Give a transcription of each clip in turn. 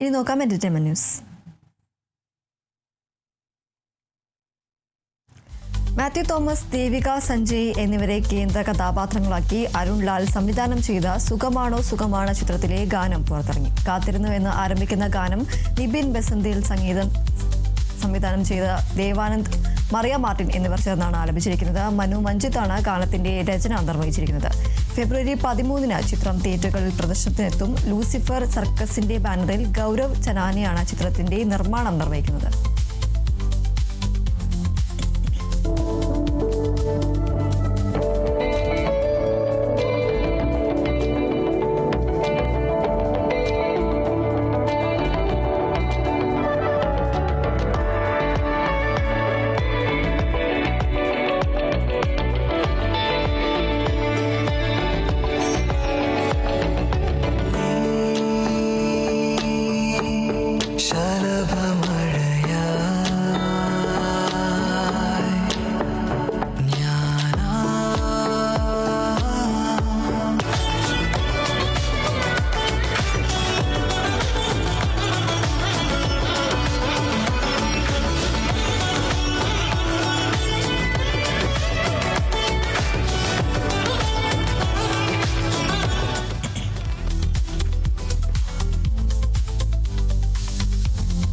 ഇനി നോക്കാം entertainment news. Mathew Thomas, Devika Sanjay എന്നിവരെ കേന്ദ്ര കഥാപാത്രങ്ങളാക്കി അരുൺ ലാൽ സംവിധാനം ചെയ്ത സുഖമാണോ സുഖമാണ് ചിത്രത്തിലെ ഗാനം പുറത്തിറങ്ങി. കാത്തിരുന്നു എന്ന് ആരംഭിക്കുന്ന ഗാനം നിബിൻ ബസന്തിൽ സംവിധാനം ചെയ്ത ദേവാനന്ദ്, മറിയ മാർട്ടിൻ എന്നിവർ ചേർന്നാണ് ആലപിച്ചിരിക്കുന്നത്. മനു മഞ്ജിത്താണ് ഗാനത്തിന്റെ രചന നിർവഹിച്ചിരിക്കുന്നത്. ഫെബ്രുവരി 13 ചിത്രം തിയേറ്ററുകളിൽ പ്രദർശനത്തിനെത്തും. ലൂസിഫർ സർക്കസിന്റെ ബാനറിൽ ഗൗരവ് ചനാനിയാണ് ചിത്രത്തിന്റെ നിർമ്മാണം നിർവഹിക്കുന്നത്.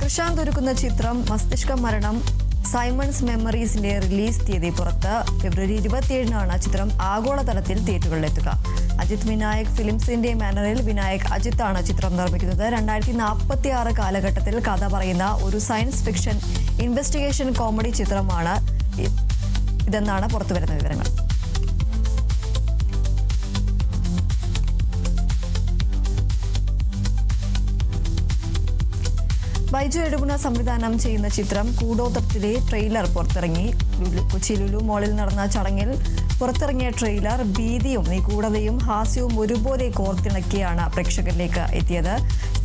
പ്രശാന്ത് ഒരുക്കുന്ന ചിത്രം മസ്തിഷ്ക മരണം സൈമൺസ് മെമ്മറീസിന്റെ റിലീസ് തീയതി പുറത്ത്. ഫെബ്രുവരി 27 ചിത്രം ആഗോളതലത്തിൽ തിയേറ്ററുകളിലെത്തുക. അജിത് വിനായക് ഫിലിംസിന്റെ ബാനറിൽ വിനായക് അജിത്താണ് ചിത്രം നിർമ്മിക്കുന്നത്. 2046 കാലഘട്ടത്തിൽ കഥ പറയുന്ന ഒരു സയൻസ് ഫിക്ഷൻ ഇൻവെസ്റ്റിഗേഷൻ കോമഡി ചിത്രമാണ് ഇതെന്നാണ് പുറത്തുവരുന്ന വിവരങ്ങൾ. ബൈജു എഴുകുണ സംവിധാനം ചെയ്യുന്ന ചിത്രം കൂടോത്രത്തിലെ ട്രെയിലർ പുറത്തിറങ്ങി. കൊച്ചി ലുലു മോളിൽ നടന്ന ചടങ്ങിൽ പുറത്തിറങ്ങിയ ട്രെയിലർ ഭീതിയും നിഗൂഢതയും ഹാസ്യവും ഒരുപോലെ കോർത്തിണക്കിയാണ് പ്രേക്ഷകരിലേക്ക് എത്തിയത്.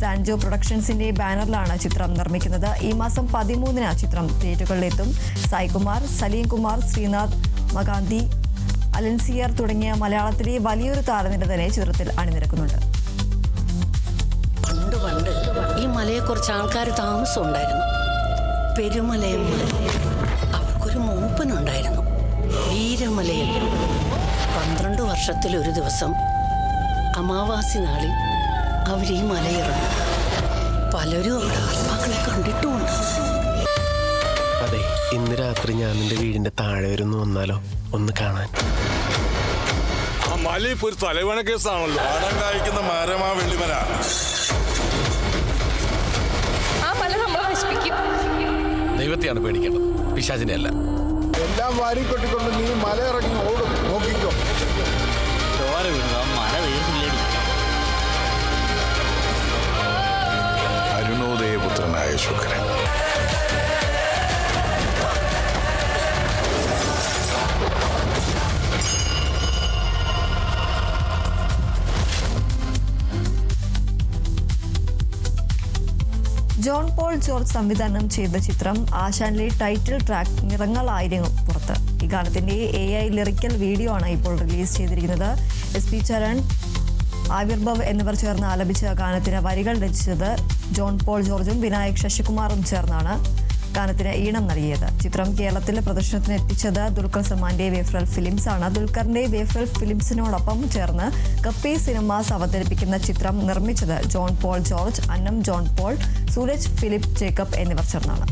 സാൻജോ പ്രൊഡക്ഷൻസിന്റെ ബാനറിലാണ് ചിത്രം നിർമ്മിക്കുന്നത്. ഈ മാസം 13 ചിത്രം തിയേറ്ററുകളിലെത്തും. സായ്കുമാർ, സലീം കുമാർ, ശ്രീനാഥ് മകാന്തി, അലൻസിയർ തുടങ്ങിയ മലയാളത്തിലെ വലിയൊരു താരനിര തന്നെ ചിത്രത്തിൽ അണിനിരക്കുന്നുണ്ട്. ഈ മലയെ കുറച്ച് ആൾക്കാർ താമസം ഉണ്ടായിരുന്നു. പെരുമലയം മുതൽ അവർക്കൊരു മൂപ്പനുണ്ടായിരുന്നു. വീരമലയിൽ 12 വർഷത്തിലൊരു ദിവസം അമാവാസി നാളിൽ അവർ ഈ മലയിറങ്ങും. പലരും അവിടെ ആത്മാക്കളെ കണ്ടിട്ടുമുണ്ട്. അതെ, ഇന്ന് രാത്രി ഞാൻ നിന്റെ വീടിന്റെ താഴെ വരുന്നു വന്നാലോ ഒന്ന് കാണാൻ? ആ മല ഇപ്പൊ ഒരു തലവേണ കേസാണല്ലോ. ആടം കായ്ക്കുന്ന മരമാ വെള്ളിമല. ദൈവത്തെയാണ് പേടിക്കേണ്ടത്, പിശാചിനെ അല്ല. എല്ലാം വാരിക്കൊട്ടിക്കൊണ്ട് നീ മല ഇറങ്ങി ഓടും. നോക്കിക്കോ, മല തീർന്നില്ലേടി. അരുണോദയപുത്രനായ ശുക്രൻ. ജോൺ പോൾ ജോർജ് സംവിധാനം ചെയ്ത ചിത്രം ആശാനിലെ ടൈറ്റിൽ ട്രാക്ക് നിറങ്ങളായിരുന്നു പുറത്ത്. ഈ ഗാനത്തിന്റെ AI ലിറിക്കൽ വീഡിയോ ആണ് ഇപ്പോൾ റിലീസ് ചെയ്തിരിക്കുന്നത്. SP ചരൺ, ആവിർഭവ് എന്നിവർ ചേർന്ന് ആലപിച്ച ഗാനത്തിന് വരികൾ രചിച്ചത് ജോൺ പോൾ ജോർജും വിനായക് ശശികുമാറും ചേർന്നാണ് ഗാനത്തിന് ഈണം നൽകിയത്. ചിത്രം കേരളത്തിൽ പ്രദർശനത്തിന് എത്തിച്ചത് ദുൽഖർ സൽമാന്റെ വേഫ്രൽ ഫിലിംസ് ആണ്. ദുൽഖറിന്റെ വേഫ്രൽ ഫിലിംസിനോടൊപ്പം ചേർന്ന് കപ്പി സിനിമാസ് അവതരിപ്പിക്കുന്ന ചിത്രം നിർമ്മിച്ചത് John Paul George, Annam John Paul, Sooraj Philip Jacob എന്നിവർ ചേർന്നാണ്.